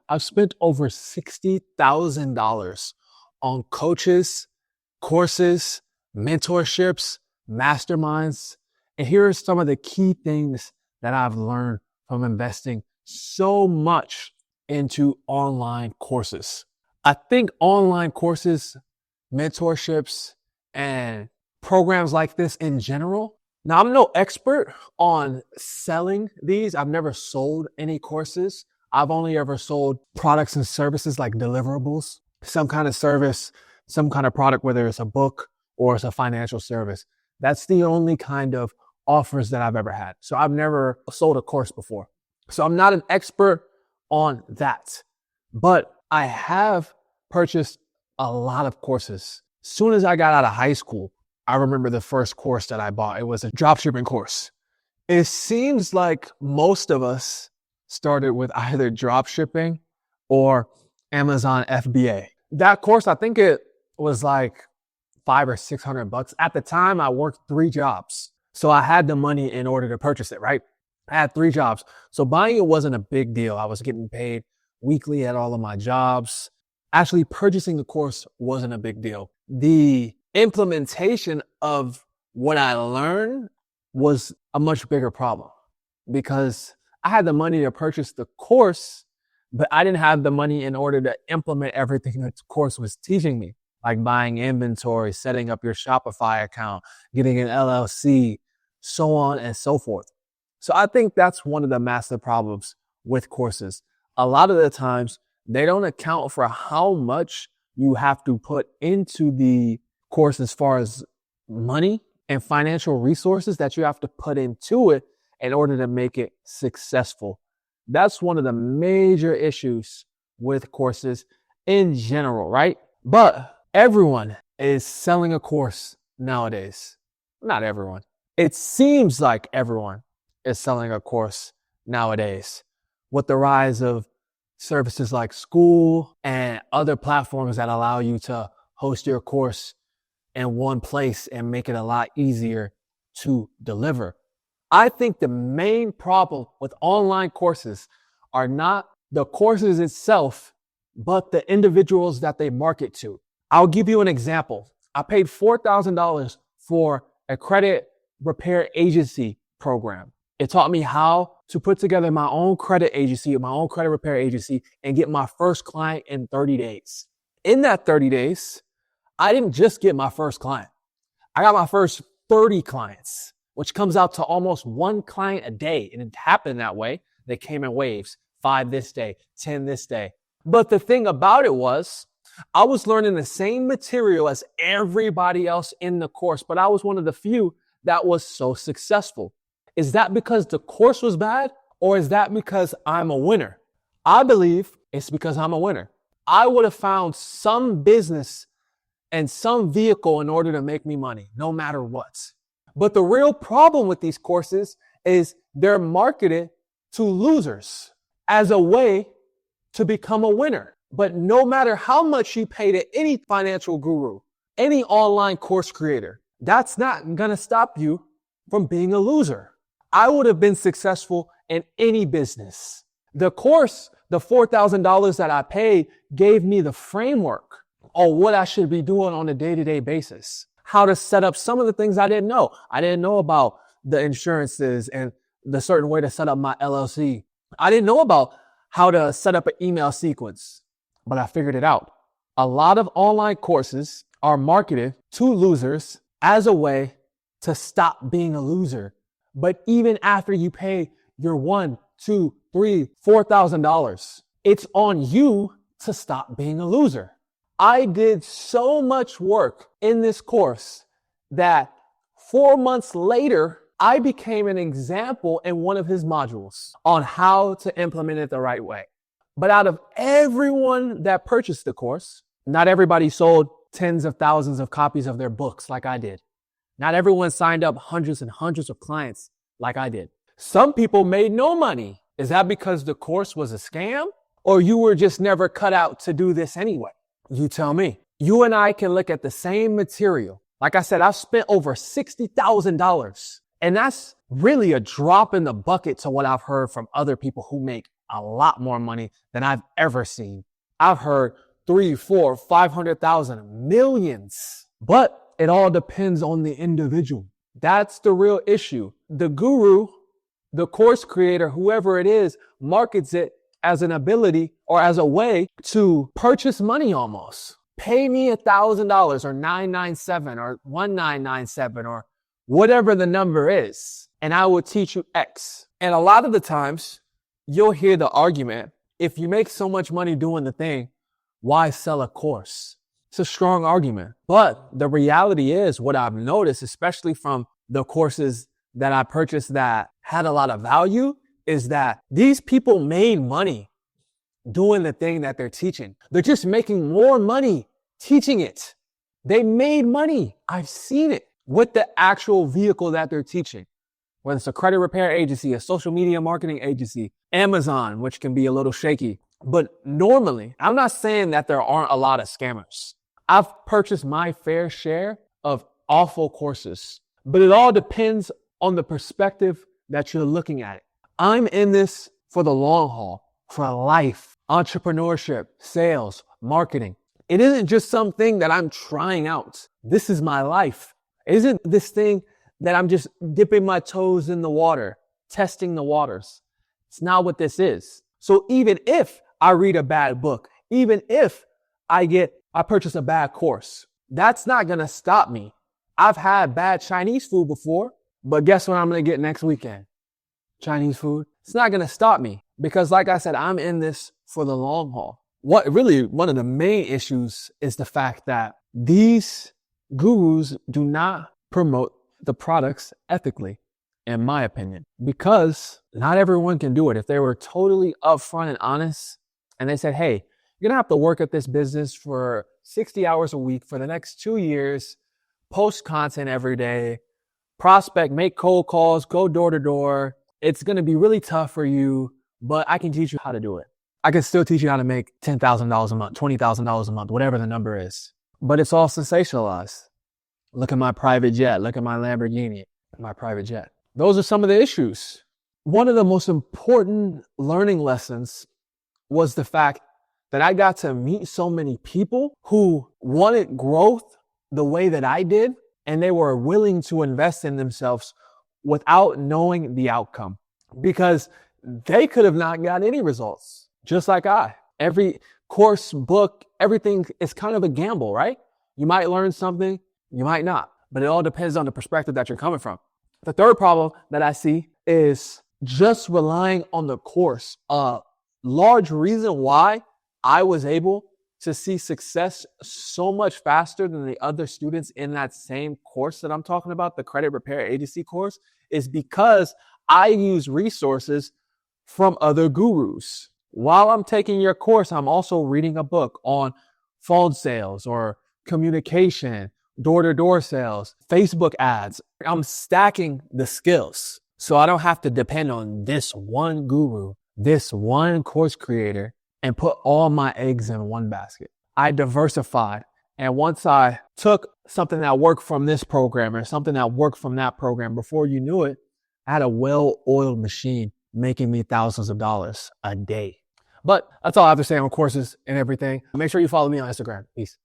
I've spent over $60,000 on coaches, courses, mentorships, masterminds. And here are some of the key things that I've learned from investing so much into online courses. I think online courses, mentorships, and programs like this in general. Now, I'm no expert on selling these. I've never sold any courses. I've only ever sold products and services like deliverables, some kind of service, some kind of product, whether it's a book or it's a financial service. That's the only kind of offers that I've ever had. So I've never sold a course before. So I'm not an expert on that, but I have purchased a lot of courses. As soon as I got out of high school, I remember the first course that I bought. It was a dropshipping course. It seems like most of us started with either dropshipping or Amazon FBA. That course, I think it was like $500 or $600. At the time, I worked 3 jobs. So I had the money in order to purchase it, right? I had 3 jobs. So buying it wasn't a big deal. I was getting paid weekly at all of my jobs. Actually, purchasing the course wasn't a big deal. The implementation of what I learned was a much bigger problem because I had the money to purchase the course, but I didn't have the money in order to implement everything that the course was teaching me, like buying inventory, setting up your Shopify account, getting an LLC, so on and so forth. So I think that's one of the massive problems with courses. A lot of the times, they don't account for how much you have to put into the course as far as money and financial resources that you have to put into it in order to make it successful. That's one of the major issues with courses in general, right? But everyone is selling a course nowadays. Not everyone. It seems like everyone is selling a course nowadays with the rise of services like Skool and other platforms that allow you to host your course in one place and make it a lot easier to deliver. I think the main problem with online courses are not the courses itself, but the individuals that they market to. I'll give you an example. I paid $4,000 for a credit repair agency program. It taught me how to put together my own credit agency, my own credit repair agency, and get my first client in 30 days. In that 30 days, I didn't just get my first client. I got my first 30 clients, which comes out to almost 1 client a day. And it happened that way. They came in waves, 5 this day, 10 this day. But the thing about it was, I was learning the same material as everybody else in the course, but I was one of the few that was so successful. Is that because the course was bad, or is that because I'm a winner? I believe it's because I'm a winner. I would have found some business and some vehicle in order to make me money, no matter what. But the real problem with these courses is they're marketed to losers as a way to become a winner. But no matter how much you pay to any financial guru, any online course creator, that's not going to stop you from being a loser. I would have been successful in any business. The course, the $4,000 that I paid, gave me the framework on what I should be doing on a day-to-day basis. How to set up some of the things I didn't know. I didn't know about the insurances and the certain way to set up my LLC. I didn't know about how to set up an email sequence, but I figured it out. A lot of online courses are marketed to losers as a way to stop being a loser. But even after you pay your $1,000, $2,000, $3,000, $4,000, it's on you to stop being a loser. I did so much work in this course that 4 months later, I became an example in one of his modules on how to implement it the right way. But out of everyone that purchased the course, not everybody sold tens of thousands of copies of their books like I did. Not everyone signed up hundreds and hundreds of clients like I did. Some people made no money. Is that because the course was a scam, or you were just never cut out to do this anyway? You tell me. You and I can look at the same material. Like I said, I've spent over $60,000, and that's really a drop in the bucket to what I've heard from other people who make a lot more money than I've ever seen. I've heard 3, 4, 500,000, millions. But it all depends on the individual. That's the real issue. The guru, the course creator, whoever it is, markets it as an ability or as a way to purchase money almost. Pay me $1,000 or $997 or $1,997 or whatever the number is, and I will teach you X. And a lot of the times, you'll hear the argument, if you make so much money doing the thing, why sell a course? It's a strong argument. But the reality is, what I've noticed, especially from the courses that I purchased that had a lot of value, is that these people made money doing the thing that they're teaching. They're just making more money teaching it. They made money. I've seen it with the actual vehicle that they're teaching. Whether it's a credit repair agency, a social media marketing agency, Amazon, which can be a little shaky. But normally, I'm not saying that there aren't a lot of scammers. I've purchased my fair share of awful courses, but it all depends on the perspective that you're looking at it. I'm in this for the long haul, for life, entrepreneurship, sales, marketing. It isn't just something that I'm trying out. This is my life. It isn't this thing that I'm just dipping my toes in the water, testing the waters. It's not what this is. So even if I read a bad book, even if I purchase a bad course, that's not going to stop me. I've had bad Chinese food before, but guess what I'm going to get next weekend? Chinese food. It's not going to stop me because, like I said, I'm in this for the long haul. One of the main issues is the fact that these gurus do not promote the products ethically, in my opinion, because not everyone can do it. If they were totally upfront and honest and they said, hey, you're going to have to work at this business for 60 hours a week for the next 2 years, post content every day, prospect, make cold calls, go door to door. It's going to be really tough for you, but I can teach you how to do it. I can still teach you how to make $10,000 a month, $20,000 a month, whatever the number is. But it's all sensationalized. Look at my private jet. Look at my Lamborghini, my private jet. Those are some of the issues. One of the most important learning lessons was the fact that I got to meet so many people who wanted growth the way that I did, and they were willing to invest in themselves without knowing the outcome because they could have not got any results, just like I. Every course, book, everything is kind of a gamble, right? You might learn something, you might not, but it all depends on the perspective that you're coming from. The third problem that I see is just relying on the course. A large reason why I was able to see success so much faster than the other students in that same course that I'm talking about, the credit repair agency course, is because I use resources from other gurus. While I'm taking your course, I'm also reading a book on phone sales or communication, door-to-door sales, Facebook ads. I'm stacking the skills so I don't have to depend on this one guru, this one course creator, and put all my eggs in one basket. I diversified. And once I took something that worked from this program or something that worked from that program, before you knew it, I had a well-oiled machine making me thousands of dollars a day. But that's all I have to say on courses and everything. Make sure you follow me on Instagram. Peace.